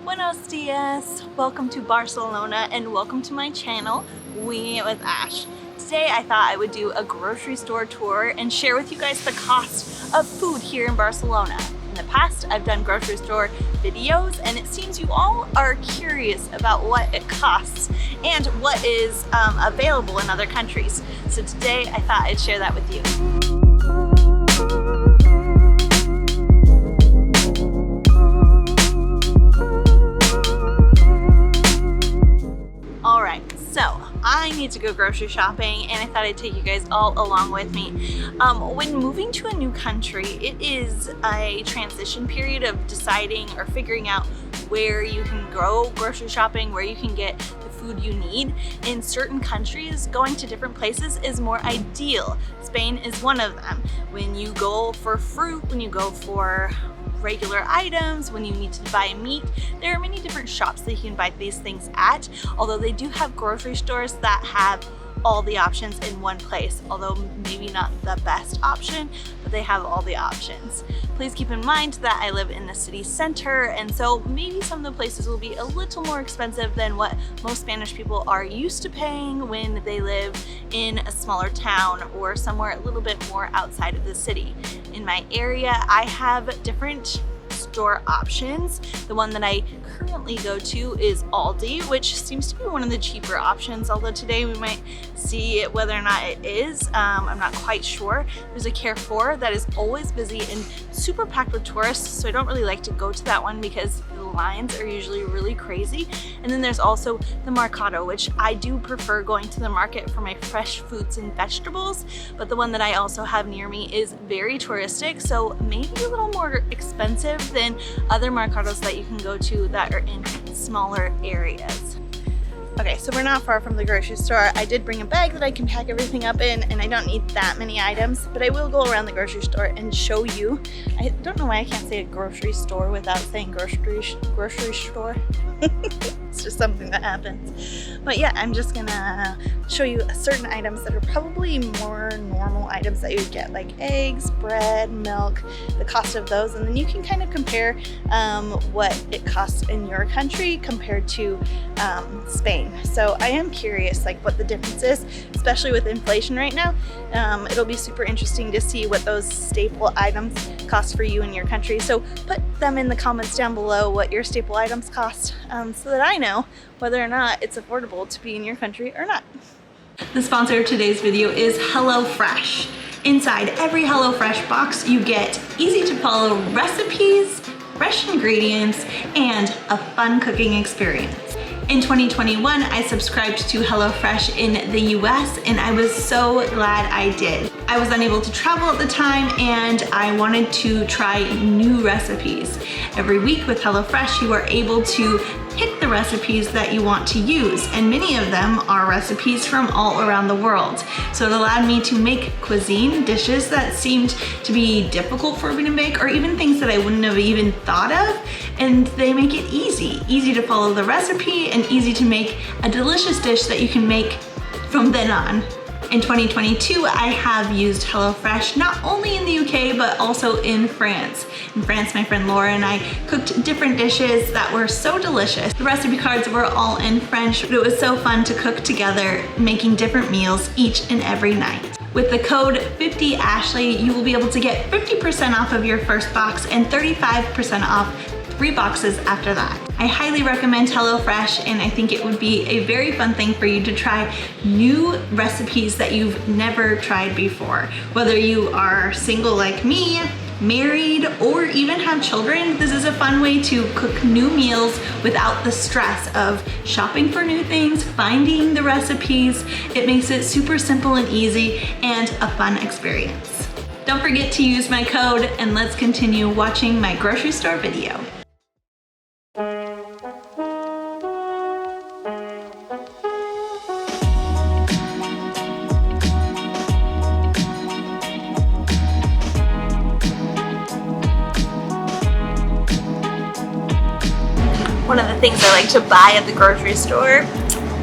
Buenos dias! Welcome to Barcelona and welcome to my channel, Winging It with Ash. Today I thought I would do a grocery store tour and share with you guys the cost of food here in Barcelona. In the past, I've done grocery store videos and it seems you all are curious about what it costs and what is available in other countries. So today I thought I'd share that with you. So I need to go grocery shopping and I thought I'd take you guys all along with me. When moving to a new country, it is a transition period of deciding or figuring out where you can go grocery shopping, where you can get the food you need. In certain countries, going to different places is more ideal. Spain is one of them. When you go for fruit, when you go for regular items, when you need to buy meat, there are many different shops that you can buy these things at, although they do have grocery stores that have all the options in one place, although maybe not the best option, but they have all the options. Please keep in mind that I live in the city center, and so maybe some of the places will be a little more expensive than what most Spanish people are used to paying when they live in a smaller town or somewhere a little bit more outside of the city. In my area, I have different store options. The one that I currently go to is Aldi, which seems to be one of the cheaper options, although today we might see whether or not it is. I'm not quite sure. There's a Carrefour that is always busy and super packed with tourists, so I don't really like to go to that one because the lines are usually really crazy. And then there's also the Mercado, which I do prefer going to the market for my fresh fruits and vegetables, but the one that I also have near me is very touristic, so maybe a little more expensive than other Mercados that you can go to that are in smaller areas. Okay, so we're not far from the grocery store. I did bring a bag that I can pack everything up in, and I don't need that many items, but I will go around the grocery store and show you. I don't know why I can't say a grocery store without saying grocery store. It's just something that happens. But yeah, I'm just gonna show you certain items that are probably more normal items that you would get, like eggs, bread, milk, the cost of those, and then you can kind of compare what it costs in your country compared to Spain. So I am curious like what the difference is, especially with inflation right now. It'll be super interesting to see what those staple items cost for you in your country. So put them in the comments down below what your staple items cost, so that I know whether or not it's affordable to be in your country or not. The sponsor of today's video is HelloFresh. Inside every HelloFresh box, you get easy to follow recipes, fresh ingredients, and a fun cooking experience. In 2021, I subscribed to HelloFresh in the US, and I was so glad I did. I was unable to travel at the time, and I wanted to try new recipes. Every week with HelloFresh, you are able to pick the recipes that you want to use, and many of them are recipes from all around the world. So it allowed me to make cuisine dishes that seemed to be difficult for me to make, or even things that I wouldn't have even thought of, and they make it easy to follow the recipe and easy to make a delicious dish that you can make from then on. In 2022, I have used HelloFresh not only in the UK, but also in France. In France, my friend Laura and I cooked different dishes that were so delicious. The recipe cards were all in French, but it was so fun to cook together, making different meals each and every night. With the code 50Ashley, you will be able to get 50% off of your first box and 35% off 3 boxes after that. I highly recommend HelloFresh, and I think it would be a very fun thing for you to try new recipes that you've never tried before. Whether you are single like me, married, or even have children, this is a fun way to cook new meals without the stress of shopping for new things, finding the recipes. It makes it super simple and easy and a fun experience. Don't forget to use my code, and let's continue watching my grocery store video. One of the things I like to buy at the grocery store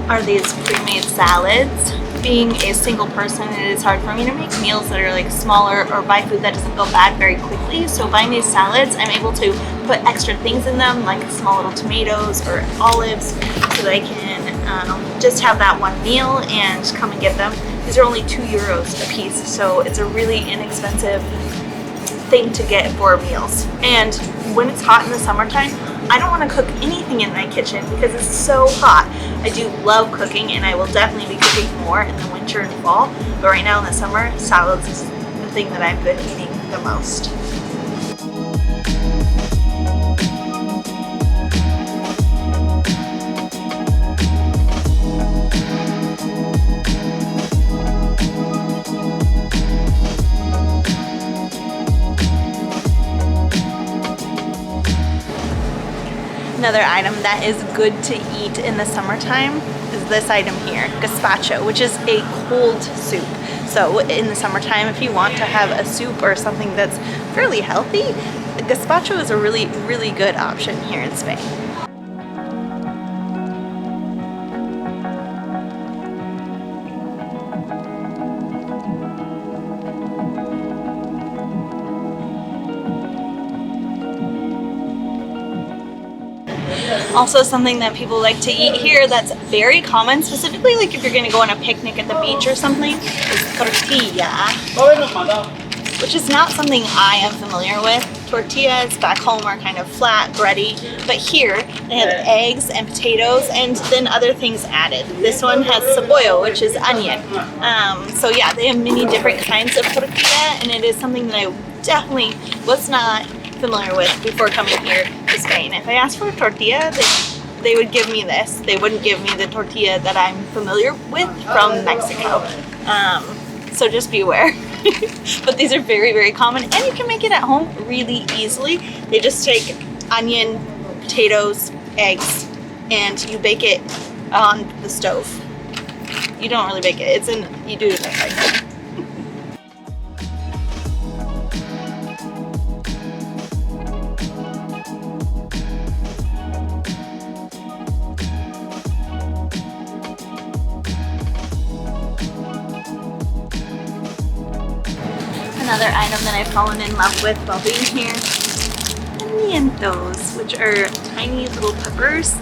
are these pre-made salads. being a single person, it is hard for me to make meals that are like smaller or buy food that doesn't go bad very quickly. So buying these salads, I'm able to put extra things in them, like small little tomatoes or olives, so that I can just have that one meal and come and get them. These are only €2 a piece, so it's a really inexpensive thing to get for meals. And when it's hot in the summertime, I don't want to cook anything in my kitchen because it's so hot. I do love cooking, and I will definitely be cooking more in the winter and fall, but right now in the summer, salads is the thing that I've been eating the most. Another item that is good to eat in the summertime is this item here, gazpacho, which is a cold soup. So in the summertime, if you want to have a soup or something that's fairly healthy, gazpacho is a really, really good option here in Spain. Also, something that people like to eat here that's very common, specifically like if you're going to go on a picnic at the beach or something, is tortilla, which is not something I am familiar with. Tortillas back home are kind of flat, bready, but here they have eggs and potatoes and then other things added. This one has cebolla, which is onion. So yeah, they have many different kinds of tortilla, and it is something that I definitely was not familiar with before coming here to Spain. If I asked for a tortilla, they would give me this. They wouldn't give me the tortilla that I'm familiar with from Mexico. So just be aware. But these are very, very common, and you can make it at home really easily. They just take onion, potatoes, eggs, and you bake it on the stove. You don't really bake it. You do it like that. Another item that I've fallen in love with while being here, pimientos, which are tiny little peppers.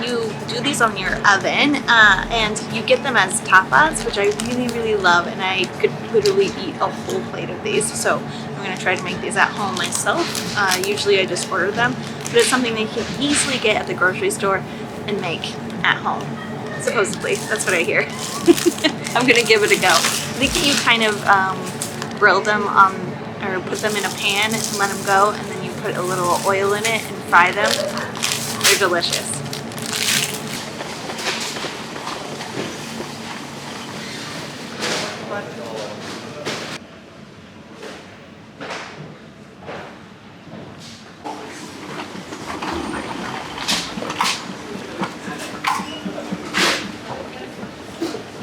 You do these on your oven, and you get them as tapas, which I really, really love, and I could literally eat a whole plate of these. So I'm going to try to make these at home myself. Usually I just order them, but it's something that you can easily get at the grocery store and make at home. Supposedly, that's what I hear. I'm going to give it a go. I think that you kind of grill them or put them in a pan and let them go, and then you put a little oil in it and fry them. They're delicious.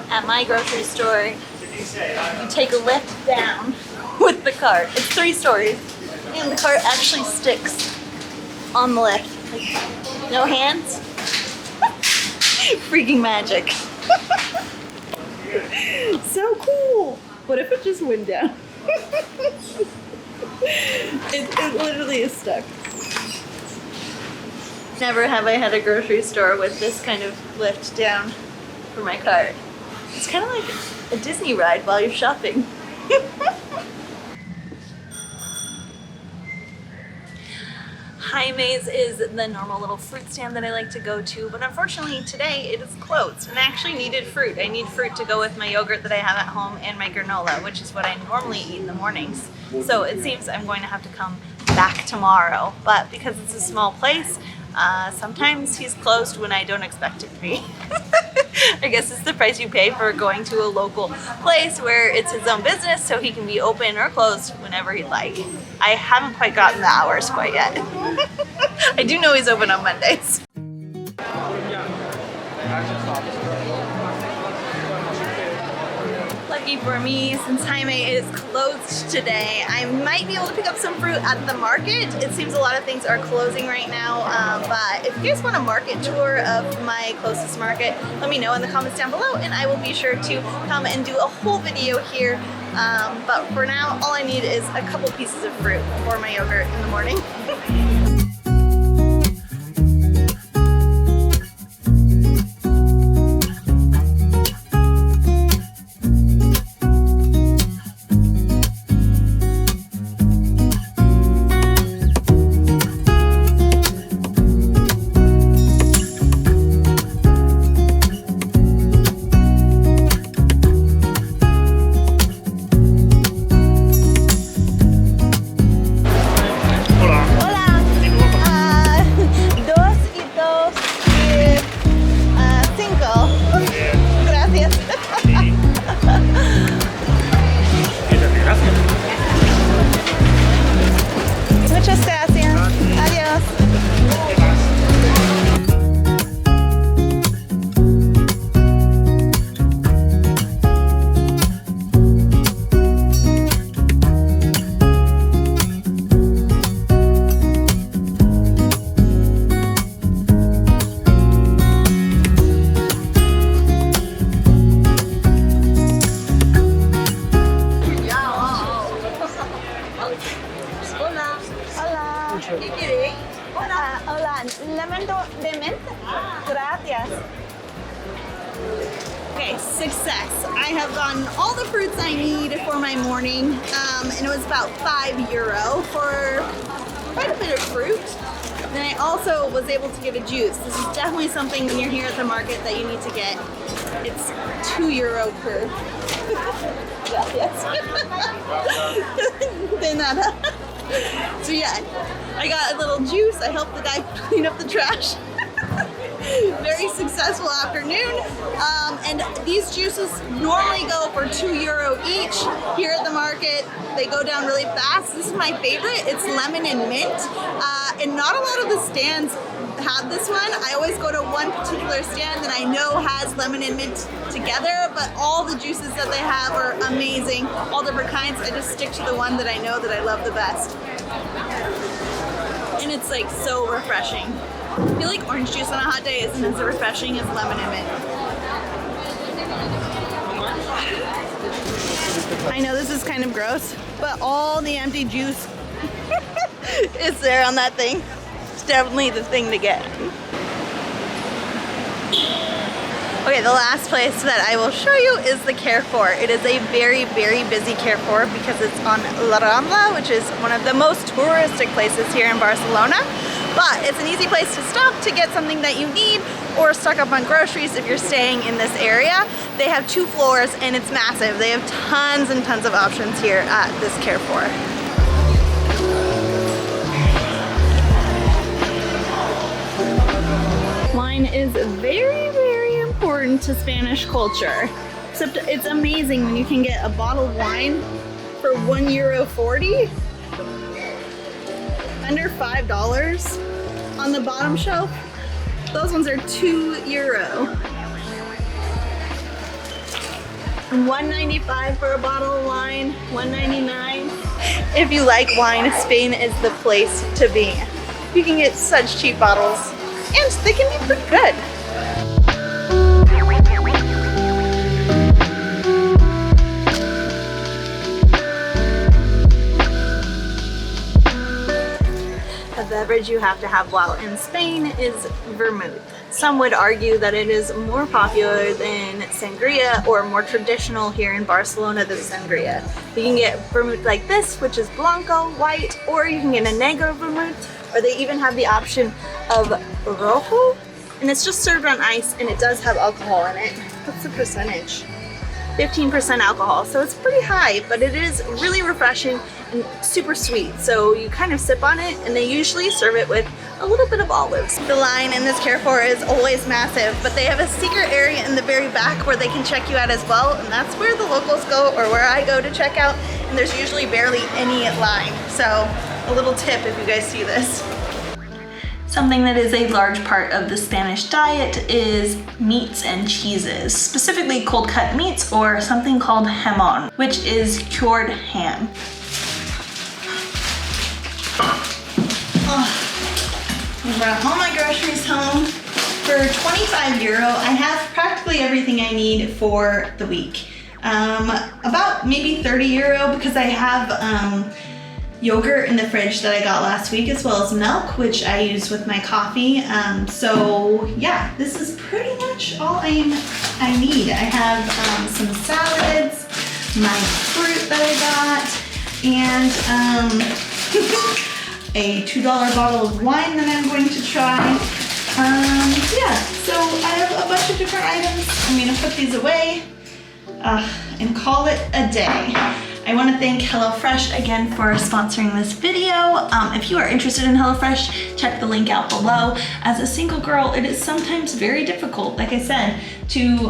At my grocery store, you take a lift down with the cart. It's 3 stories, and the cart actually sticks on the lift. Like, no hands. Freaking magic. So cool. What if it just went down? It literally is stuck. Never have I had a grocery store with this kind of lift down for my cart. It's kind of like a Disney ride while you're shopping. Jaime's is the normal little fruit stand that I like to go to, but unfortunately today it is closed, and I actually needed fruit. I need fruit to go with my yogurt that I have at home and my granola, which is what I normally eat in the mornings. So it seems I'm going to have to come back tomorrow, but because it's a small place, sometimes he's closed when I don't expect it to be. I guess it's the price you pay for going to a local place where it's his own business, so he can be open or closed whenever he'd like. I haven't quite gotten the hours quite yet. I do know he's open on Mondays. Like lucky for me, since Jaime is closed today, I might be able to pick up some fruit at the market. It seems a lot of things are closing right now, but if you guys want a market tour of my closest market, let me know in the comments down below and I will be sure to come and do a whole video here. But for now, all I need is a couple pieces of fruit for my yogurt in the morning. Hola, lemon de menta. Gracias. Okay, success. I have gotten all the fruits I need for my morning, and it was about €5 for quite a bit of fruit. Then I also was able to get a juice. This is definitely something when you're here at the market that you need to get. It's €2 per. Gracias. De nada. So yeah, I got a little juice. I helped the guy clean up the trash. Very successful afternoon. And these juices normally go for €2 each. Here at the market, they go down really fast. This is my favorite. It's lemon and mint. And not a lot of the stands have this one. I always go to one particular stand that I know has lemon and mint together, but all the juices that they have are amazing. All different kinds. I just stick to the one that I know that I love the best. And it's like so refreshing. I feel like orange juice on a hot day isn't as refreshing as lemon and mint. I know this is kind of gross, but all the empty juice is there on that thing. It's definitely the thing to get. Okay, the last place that I will show you is the Carrefour. It is a very, very busy Carrefour because it's on La Rambla, which is one of the most touristic places here in Barcelona. But it's an easy place to stop to get something that you need or stock up on groceries if you're staying in this area. They have 2 floors and it's massive. They have tons and tons of options here at this Carrefour. Wine is very, very important to Spanish culture. Except it's amazing when you can get a bottle of wine for €1.40. Under $5 on the bottom shelf. Those ones are €2. $1.95 for a bottle of wine, $1.99. If you like wine, Spain is the place to be. You can get such cheap bottles and they can be pretty good. The beverage you have to have while in Spain is vermouth. Some would argue that it is more popular than sangria or more traditional here in Barcelona than sangria. You can get vermouth like this, which is blanco, white, or you can get a negro vermouth, or they even have the option of rojo, and it's just served on ice and it does have alcohol in it. What's the percentage? 15% alcohol, so it's pretty high, but it is really refreshing and super sweet. So you kind of sip on it and they usually serve it with a little bit of olives. The line in this Carrefour is always massive, but they have a secret area in the very back where they can check you out as well, and that's where the locals go or where I go to check out, and there's usually barely any line. So a little tip if you guys see this. Something that is a large part of the Spanish diet is meats and cheeses, specifically cold cut meats or something called jamón, which is cured ham. I brought all my groceries home. For 25 euro, I have practically everything I need for the week. About maybe 30 euro because I have yogurt in the fridge that I got last week, as well as milk, which I use with my coffee. So yeah, this is pretty much all I need. I have some salads, my fruit that I got, and a $2 bottle of wine that I'm going to try. Yeah, so I have a bunch of different items. I'm gonna put these away and call it a day. I want to thank HelloFresh again for sponsoring this video. If you are interested in HelloFresh, check the link out below. As a single girl, it is sometimes very difficult, like I said, to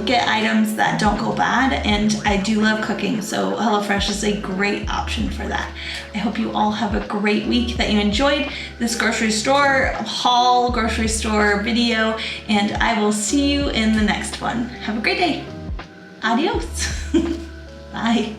get items that don't go bad, and I do love cooking, so HelloFresh is a great option for that. I hope you all have a great week, that you enjoyed this grocery store haul, grocery store video, and I will see you in the next one. Have a great day. Adios. Bye.